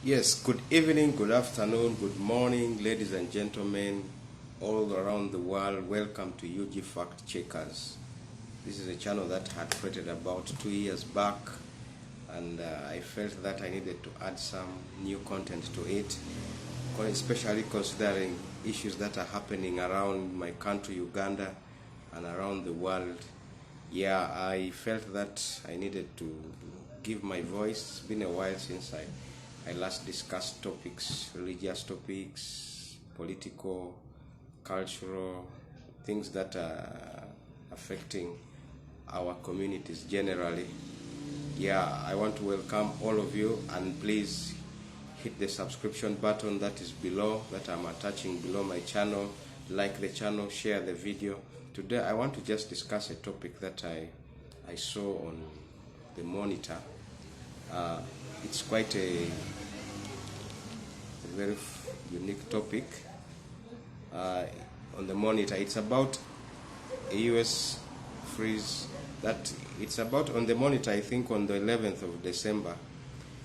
Yes, good evening, good afternoon, good morning, ladies and gentlemen, all around the world. Welcome to UG Fact Checkers. This is a channel that I had created about 2 years back, and I felt that I needed to add some new content to it, especially considering issues that are happening around my country, Uganda, and around the world. Yeah, I felt that I needed to give my voice. It's been a while since I last discussed topics, religious topics, political, cultural, things that are affecting our communities generally. Yeah, I want to welcome all of you, and please hit the subscription button that is below, that I'm attaching below my channel. Like the channel, share the video. Today I want to just discuss a topic that I saw on the monitor. It's quite a very unique topic on the monitor. It's about a US freeze that it's about on the monitor. I think on the 11th of December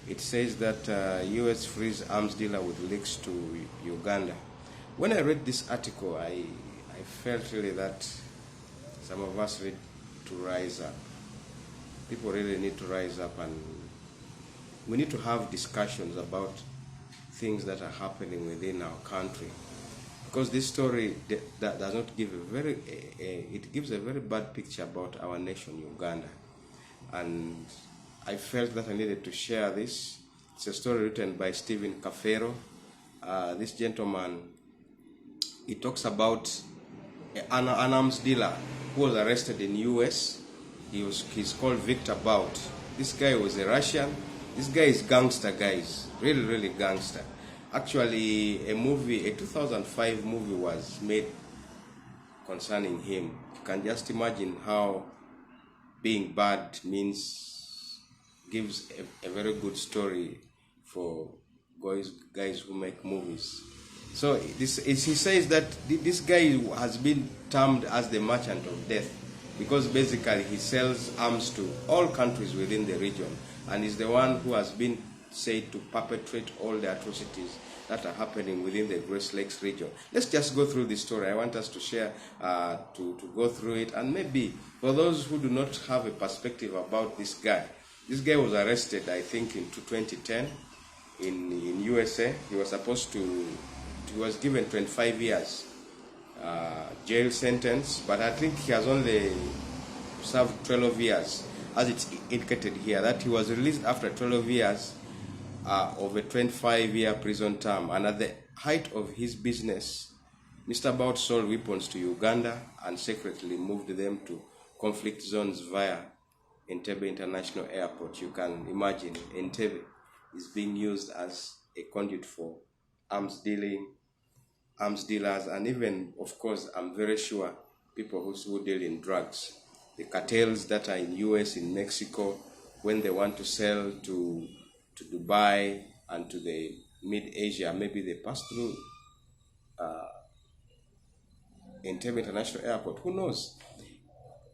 it says that US freeze arms dealer with links to Uganda. When I read this article, I felt really that some of us need to rise up. People really need to rise up, and we need to have discussions about things that are happening within our country, because this story that does not give it gives a very bad picture about our nation, Uganda. And I felt that I needed to share this. It's a story written by kafeero. This gentleman, he talks about an arms dealer who was arrested in US. He's called Viktor Bout. This guy was a Russian. This guy is gangster, guys. Really gangster. Actually, a 2005 movie was made concerning him. You can just imagine how being bad gives a very good story for guys who make movies. So he says that this guy has been termed as the merchant of death, because basically he sells arms to all countries within the region, and is the one who has been said to perpetrate all the atrocities that are happening within the Great Lakes region. Let's just go through this story. I want us to share, to go through it, and maybe for those who do not have a perspective about this guy was arrested, I think, in 2010 in USA. He was given 25 years jail sentence, but I think he has only served 12 years, as it's indicated here, that he was released after 12 years of a 25-year prison term. And at the height of his business, Mr. Bout sold weapons to Uganda and secretly moved them to conflict zones via Entebbe International Airport. You can imagine Entebbe is being used as a conduit for arms dealers, and even, of course, I'm very sure people who deal in drugs. The cartels that are in US, in Mexico, when they want to sell to Dubai and to the mid-Asia, maybe they pass through Entebbe International Airport. Who knows? It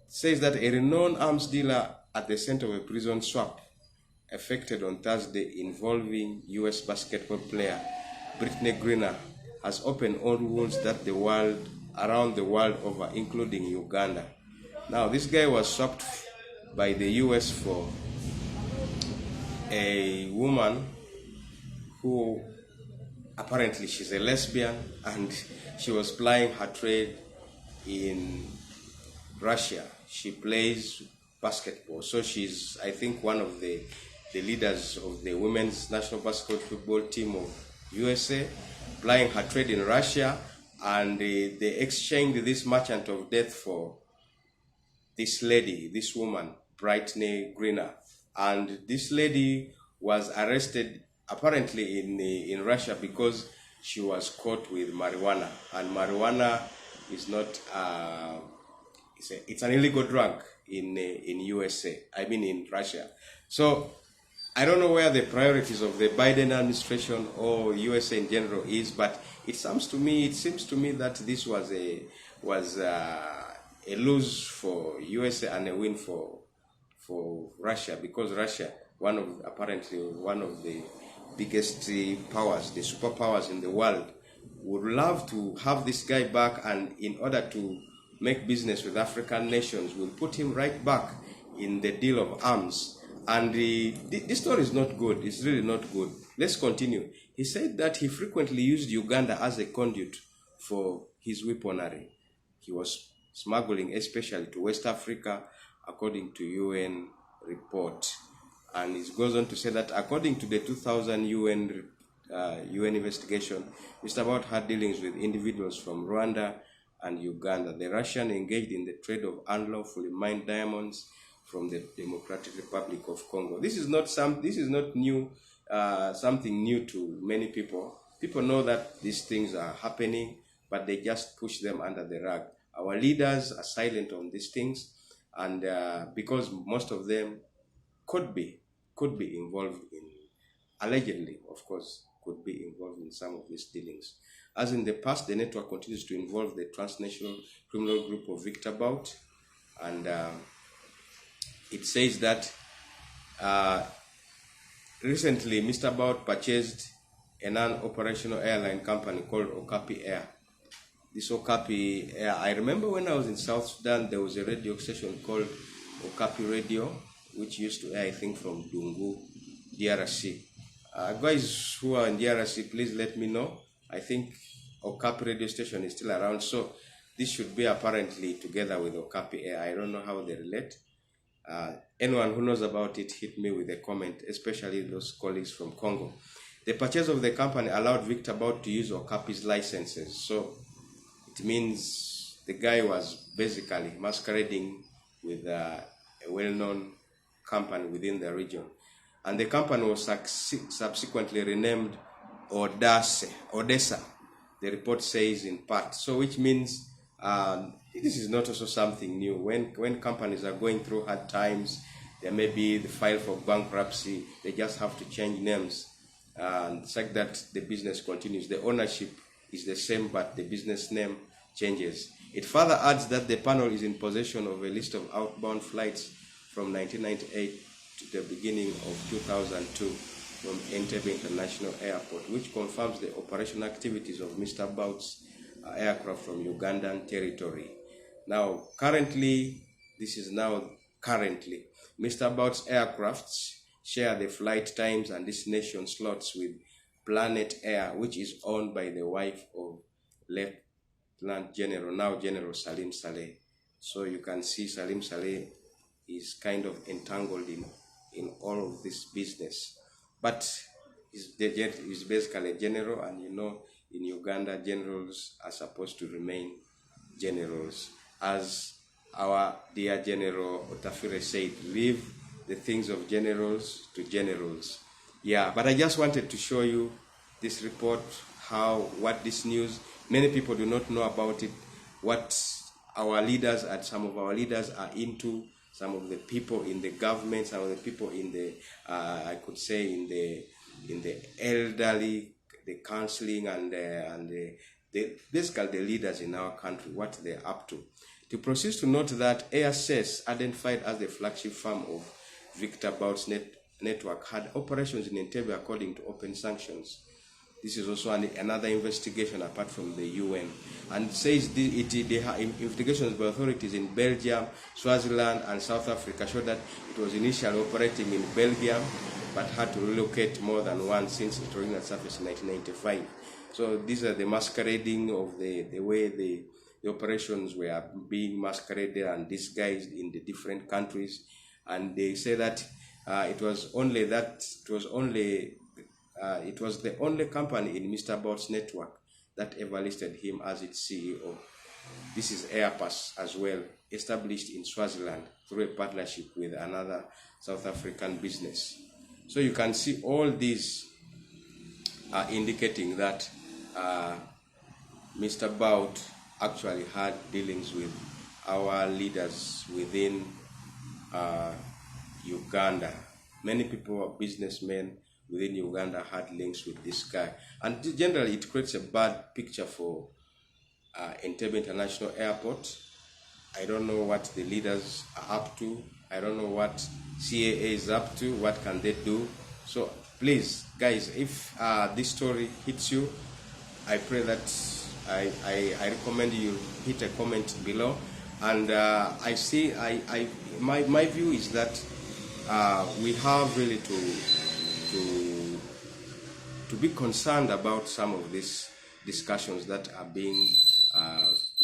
says that a renowned arms dealer at the center of a prison swap effected on Thursday involving US basketball player Brittney Griner has opened all wounds that around the world over, including Uganda. Now, this guy was swapped by the US for a woman who apparently she's a lesbian, and she was plying her trade in Russia. She plays basketball, so she's, I think, one of the leaders of the women's national basketball team of USA, plying her trade in Russia, and they exchanged this merchant of death for this lady, this woman, Brittney Griner. And this lady was arrested apparently in Russia because she was caught with marijuana, and marijuana is not it's an illegal drug in USA. I mean, in Russia. So I don't know where the priorities of the Biden administration or USA in general is, but it seems to me that this was a lose for USA and a win for Russia, because Russia, apparently one of the biggest powers, the superpowers in the world, would love to have this guy back, and in order to make business with African nations, will put him right back in the deal of arms. And this story is not good. It's really not good. Let's continue. He said that he frequently used Uganda as a conduit for his weaponry. He was smuggling especially to West Africa, according to UN report. And it goes on to say that according to the 2000 UN investigation, Mr. Bout had dealings with individuals from Rwanda and Uganda. The Russian engaged in the trade of unlawfully mined diamonds from the Democratic Republic of Congo. This is not new, something new to many people. People know that these things are happening, but they just push them under the rug. Our leaders are silent on these things, and because most of them could be involved in, allegedly, of course, could be involved in some of these dealings. As in the past, the network continues to involve the transnational criminal group of Viktor Bout, and it says that recently Mr. Bout purchased a non-operational airline company called Okapi Air. This Okapi Air, I remember when I was in South Sudan, there was a radio station called Okapi Radio, which used to air, I think, from Dungu, DRC. Guys who are in DRC, please let me know. I think Okapi radio station is still around, so this should be apparently together with Okapi Air. I don't know how they relate. Anyone who knows about it, hit me with a comment, especially those colleagues from Congo. The purchase of the company allowed Viktor Bout to use Okapi's licenses. So it means the guy was basically masquerading with a well-known company within the region. And the company was subsequently renamed Odessa, the report says in part. So which means this is not also something new. When companies are going through hard times, there may be the file for bankruptcy, they just have to change names. And it's like that the business continues. The ownership is the same, but the business name changes. It further adds that the panel is in possession of a list of outbound flights from 1998 to the beginning of 2002 from Entebbe International Airport, which confirms the operational activities of Mr. Bout's aircraft from Ugandan territory. Now, currently, Mr. Bout's aircrafts share the flight times and destination slots with Planet Air, which is owned by the wife of Lieutenant General, now General Salim Saleh. So you can see Salim Saleh is kind of entangled in all of this business. But he's basically a general, and you know, in Uganda, generals are supposed to remain generals. As our dear General Otafire said, leave the things of generals to generals. Yeah, but I just wanted to show you this report, what this news, many people do not know about it, what our leaders and some of our leaders are into, some of the people in the government, some of the people in the, I could say in the elderly, the counseling and basically the leaders in our country, what they're up to. To proceed to note that ASS, identified as the flagship firm of Viktor Bout's network, had operations in Entebbe according to open sanctions. This is also another investigation apart from the UN, and it says the investigations by authorities in Belgium, Swaziland, and South Africa showed that it was initially operating in Belgium, but had to relocate more than once since it originally surfaced in 1995. So these are the masquerading of the way the operations were being masqueraded and disguised in the different countries. And they say that it was the only company in Mr. Bout's network that ever listed him as its CEO. This is Airpass as well, established in Swaziland through a partnership with another South African business. So you can see all these are indicating that Mr. Bout actually had dealings with our leaders within Uganda. Many people are businessmen within Uganda had links with this guy. And generally, it creates a bad picture for Entebbe International Airport. I don't know what the leaders are up to. I don't know what CAA is up to. What can they do? So please, guys, if this story hits you, I pray that I recommend you hit a comment below. And my view is that we have really to be concerned about some of these discussions that are being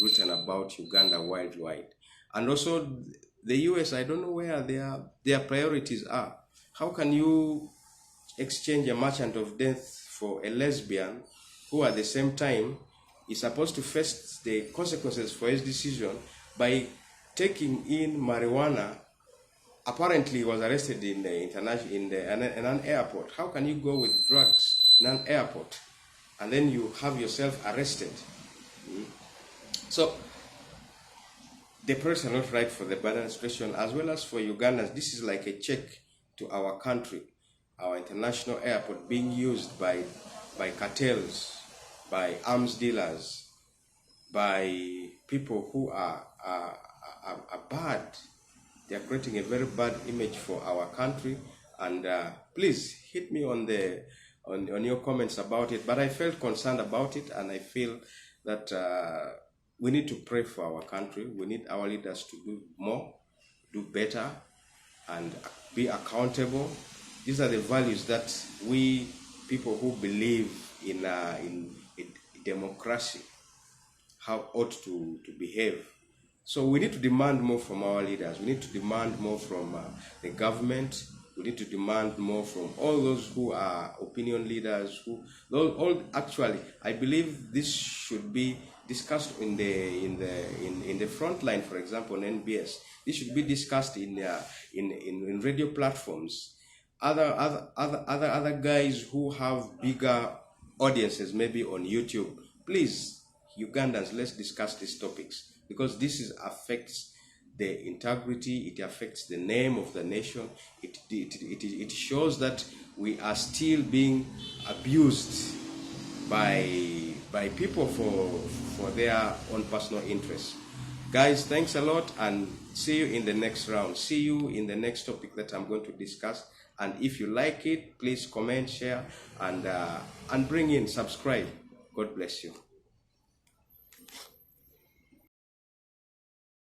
written about Uganda worldwide. And also the US, I don't know where their priorities are. How can you exchange a merchant of death for a lesbian who at the same time is supposed to face the consequences for his decision by taking in marijuana? Apparently he was arrested in an airport. How can you go with drugs in an airport and then you have yourself arrested? So the press are not right for the Biden administration as well as for Ugandans. This is like a check to our country, our international airport being used by cartels, by arms dealers, by people who are bad. They are creating a very bad image for our country. And please hit me on your comments about it. But I felt concerned about it, and I feel that we need to pray for our country. We need our leaders to do more, do better, and be accountable. These are the values that we people who believe in democracy ought to behave. So we need to demand more from our leaders. We need to demand more from the government. We need to demand more from all those who are opinion leaders. Actually, I believe this should be discussed in the front line. For example, on NBS, this should be discussed in radio platforms. Other guys who have bigger audiences, maybe on YouTube. Please, Ugandans, let's discuss these topics, because this affects the integrity, it affects the name of the nation. It shows that we are still being abused by people for their own personal interests. Guys, thanks a lot, and see you in the next round. See you in the next topic that I'm going to discuss. And if you like it, please comment, share, and bring in, subscribe. God bless you.